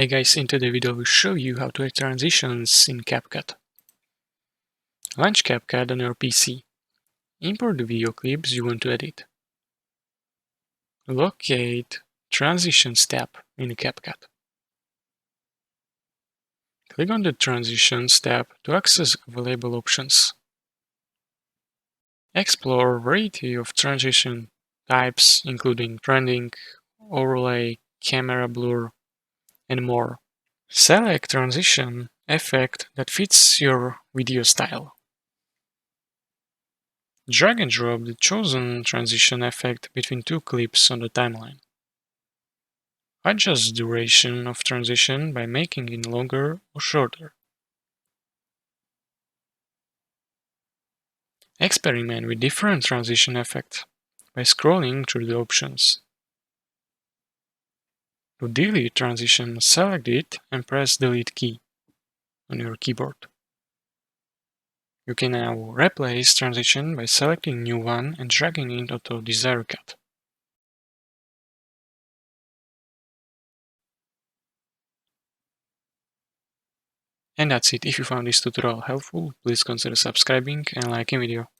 Hey guys, in today's video I will show you how to add transitions in CapCut. Launch CapCut on your PC. Import the video clips you want to edit. Locate Transitions tab in CapCut. Click on the Transitions tab to access available options. Explore a variety of transition types including trending, overlay, camera blur, and more. Select transition effect that fits your video style. Drag and drop the chosen transition effect between two clips on the timeline. Adjust duration of transition by making it longer or shorter. Experiment with different transition effects by scrolling through the options. To delete transition, select it and press Delete key on your keyboard. You can now replace transition by selecting new one and dragging it onto desired cut. And that's it. If you found this tutorial helpful, please consider subscribing and liking video.